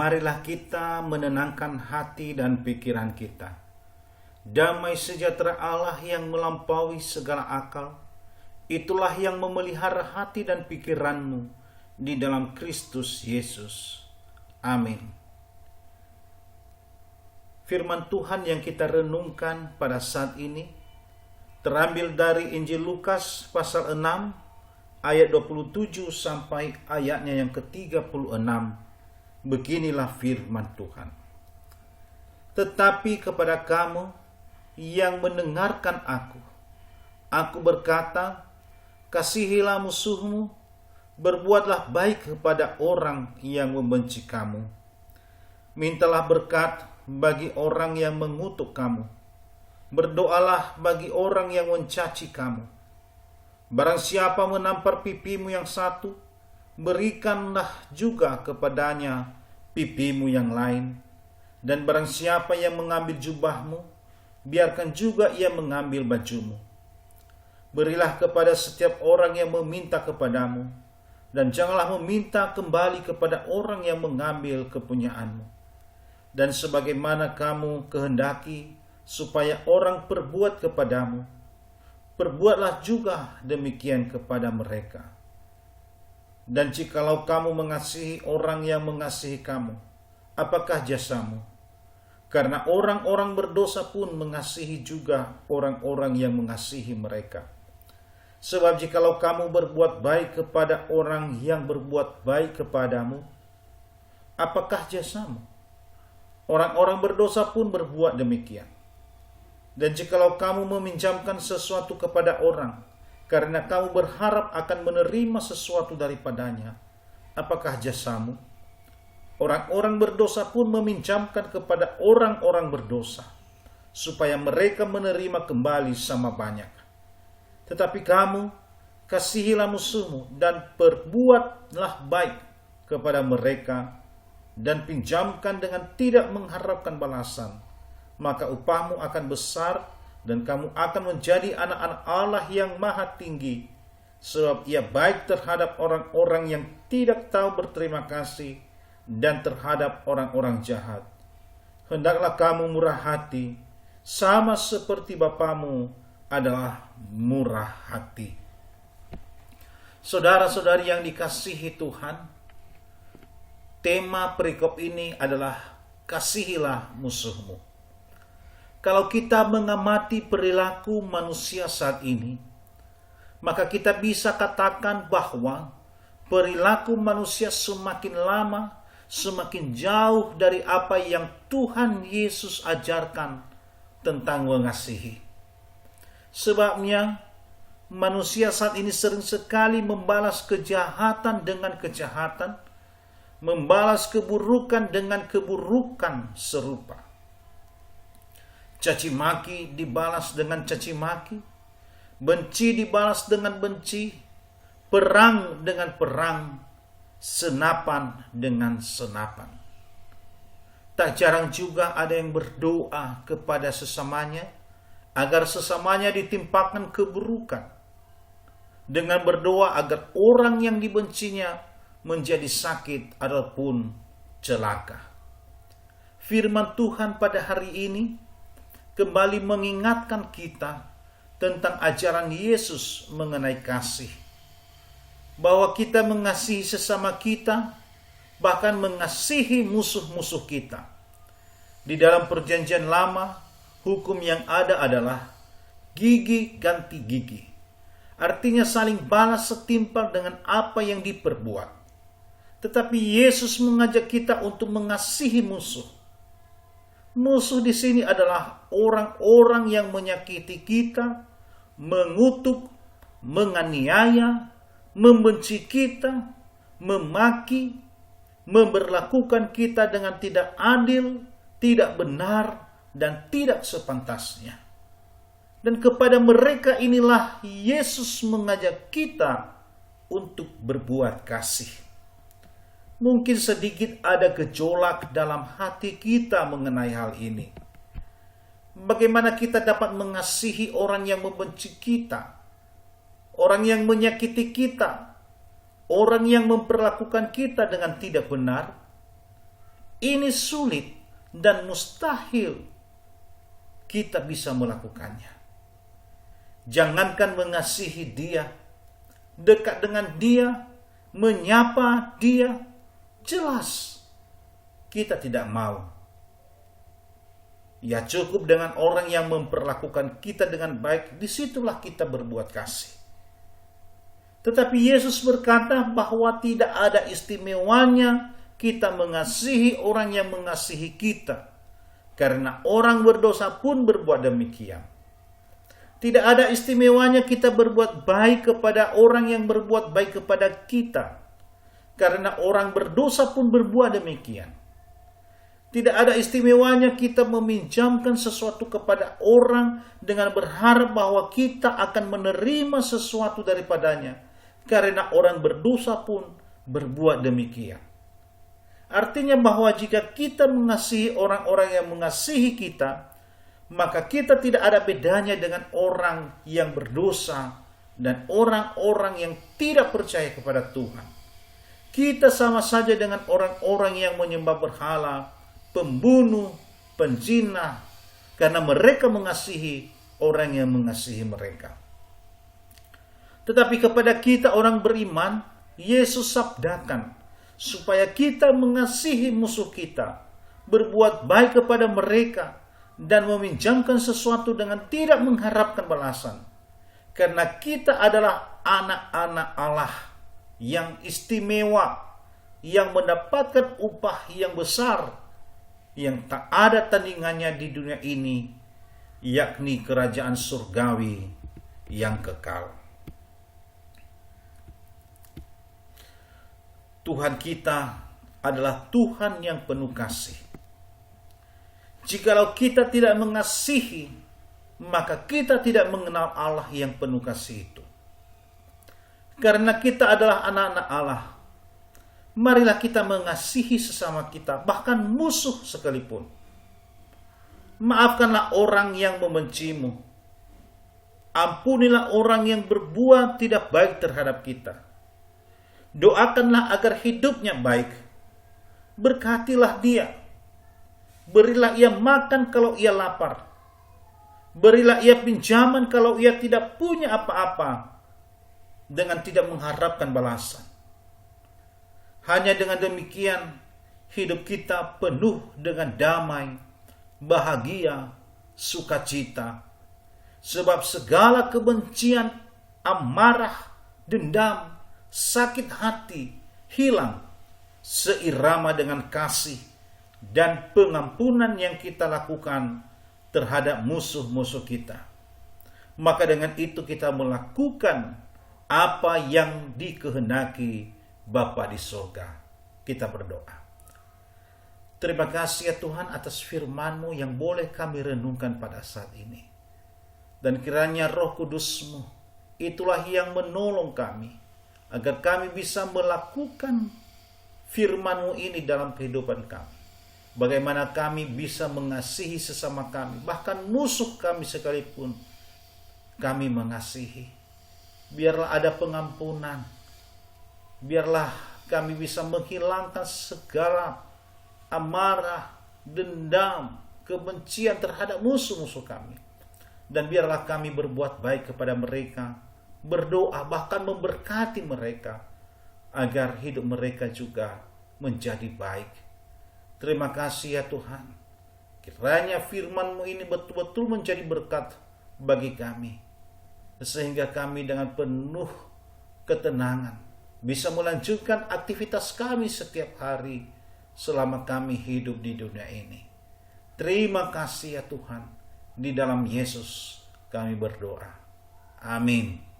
marilah kita menenangkan hati dan pikiran kita. Damai sejahtera Allah yang melampaui segala akal, itulah yang memelihara hati dan pikiranmu di dalam Kristus Yesus. Amin. Firman Tuhan yang kita renungkan pada saat ini terambil dari Injil Lukas pasal 6 ayat 27 sampai ayatnya yang ke-36. Beginilah firman Tuhan. Tetapi kepada kamu yang mendengarkan aku berkata, kasihilah musuhmu, berbuatlah baik kepada orang yang membenci kamu. Mintalah berkat bagi orang yang mengutuk kamu. Berdoalah bagi orang yang mencaci kamu. Barang siapa menampar pipimu yang satu, berikanlah juga kepadanya pipimu yang lain. Dan barang siapa yang mengambil jubahmu, biarkan juga ia mengambil bajumu. Berilah kepada setiap orang yang meminta kepadamu, dan janganlah meminta kembali kepada orang yang mengambil kepunyaanmu. Dan sebagaimana kamu kehendaki supaya orang perbuat kepadamu, perbuatlah juga demikian kepada mereka. Dan jikalau kamu mengasihi orang yang mengasihi kamu, apakah jasamu? Karena orang-orang berdosa pun mengasihi juga orang-orang yang mengasihi mereka. Sebab jikalau kamu berbuat baik kepada orang yang berbuat baik kepadamu, apakah jasamu? Orang-orang berdosa pun berbuat demikian. Dan jikalau kamu meminjamkan sesuatu kepada orang, karena kamu berharap akan menerima sesuatu daripadanya, apakah jasamu? Orang-orang berdosa pun meminjamkan kepada orang-orang berdosa, supaya mereka menerima kembali sama banyak. Tetapi kamu, kasihilah musuhmu, dan perbuatlah baik kepada mereka, dan pinjamkan dengan tidak mengharapkan balasan. Maka upahmu akan besar, dan kamu akan menjadi anak-anak Allah yang maha tinggi, sebab ia baik terhadap orang-orang yang tidak tahu berterima kasih, dan terhadap orang-orang jahat. Hendaklah kamu murah hati, sama seperti Bapamu adalah murah hati. Saudara-saudari yang dikasihi Tuhan, tema perikop ini adalah kasihilah musuhmu. Kalau kita mengamati perilaku manusia saat ini, maka kita bisa katakan bahwa perilaku manusia semakin lama semakin jauh dari apa yang Tuhan Yesus ajarkan tentang mengasihi. Sebabnya manusia saat ini sering sekali membalas kejahatan dengan kejahatan, membalas keburukan dengan keburukan serupa. Caci maki dibalas dengan caci maki, benci dibalas dengan benci, perang dengan perang, senapan dengan senapan. Tak jarang juga ada yang berdoa kepada sesamanya agar sesamanya ditimpakan keburukan, dengan berdoa agar orang yang dibencinya menjadi sakit ataupun celaka. Firman Tuhan pada hari ini kembali mengingatkan kita tentang ajaran Yesus mengenai kasih. Bahwa kita mengasihi sesama kita, bahkan mengasihi musuh-musuh kita. Di dalam perjanjian lama, hukum yang ada adalah gigi ganti gigi. Artinya saling balas setimpal dengan apa yang diperbuat. Tetapi Yesus mengajak kita untuk mengasihi musuh. Musuh di sini adalah orang-orang yang menyakiti kita, mengutuk, menganiaya, membenci kita, memaki, memberlakukan kita dengan tidak adil, tidak benar, dan tidak sepantasnya. Dan kepada mereka inilah Yesus mengajak kita untuk berbuat kasih. Mungkin sedikit ada gejolak dalam hati kita mengenai hal ini. Bagaimana kita dapat mengasihi orang yang membenci kita, orang yang menyakiti kita, orang yang memperlakukan kita dengan tidak benar? ini sulit dan mustahil kita bisa melakukannya. Jangankan mengasihi dia, dekat dengan dia, menyapa dia, jelas kita tidak mau. Ya cukup dengan orang yang memperlakukan kita dengan baik, disitulah kita berbuat kasih. Tetapi Yesus berkata bahwa tidak ada istimewanya kita mengasihi orang yang mengasihi kita, karena orang berdosa pun berbuat demikian. Tidak ada istimewanya kita berbuat baik kepada orang yang berbuat baik kepada kita, karena orang berdosa pun berbuat demikian. Tidak ada istimewanya kita meminjamkan sesuatu kepada orang dengan berharap bahwa kita akan menerima sesuatu daripadanya, karena orang berdosa pun berbuat demikian. Artinya bahwa jika kita mengasihi orang-orang yang mengasihi kita, maka kita tidak ada bedanya dengan orang yang berdosa dan orang-orang yang tidak percaya kepada Tuhan. Kita sama saja dengan orang-orang yang menyembah berhala, pembunuh, penzina, karena mereka mengasihi orang yang mengasihi mereka. Tetapi kepada kita orang beriman, Yesus sabdakan supaya kita mengasihi musuh kita, berbuat baik kepada mereka, dan meminjamkan sesuatu dengan tidak mengharapkan balasan. Karena kita adalah anak-anak Allah yang istimewa, yang mendapatkan upah yang besar, yang tak ada tandingannya di dunia ini, yakni kerajaan surgawi yang kekal. Tuhan kita adalah Tuhan yang penuh kasih. Jikalau kita tidak mengasihi, maka kita tidak mengenal Allah yang penuh kasih itu. Karena kita adalah anak-anak Allah, marilah kita mengasihi sesama kita, bahkan musuh sekalipun. Maafkanlah orang yang membencimu. Ampunilah orang yang berbuat tidak baik terhadap kita. Doakanlah agar hidupnya baik. Berkatilah dia. Berilah ia makan kalau ia lapar. Berilah ia pinjaman kalau ia tidak punya apa-apa, dengan tidak mengharapkan balasan. Hanya dengan demikian, hidup kita penuh dengan damai, bahagia, sukacita. Sebab segala kebencian, amarah, dendam, sakit hati hilang seirama dengan kasih dan pengampunan yang kita lakukan terhadap musuh-musuh kita. Maka dengan itu kita melakukan apa yang dikehendaki Bapa di sorga. Kita berdoa. Terima kasih ya Tuhan atas firman-Mu yang boleh kami renungkan pada saat ini. Dan kiranya Roh Kudus-Mu itulah yang menolong kami, agar kami bisa melakukan firman-Mu ini dalam kehidupan kami. Bagaimana kami bisa mengasihi sesama kami, bahkan musuh kami sekalipun kami mengasihi. Biarlah ada pengampunan. Biarlah kami bisa menghilangkan segala amarah, dendam, kebencian terhadap musuh-musuh kami. Dan biarlah kami berbuat baik kepada mereka, berdoa, bahkan memberkati mereka, agar hidup mereka juga menjadi baik. Terima kasih ya Tuhan. Kiranya firman-Mu ini betul-betul menjadi berkat bagi kami, sehingga kami dengan penuh ketenangan bisa melanjutkan aktivitas kami setiap hari selama kami hidup di dunia ini. Terima kasih ya Tuhan. Di dalam Yesus kami berdoa. Amin.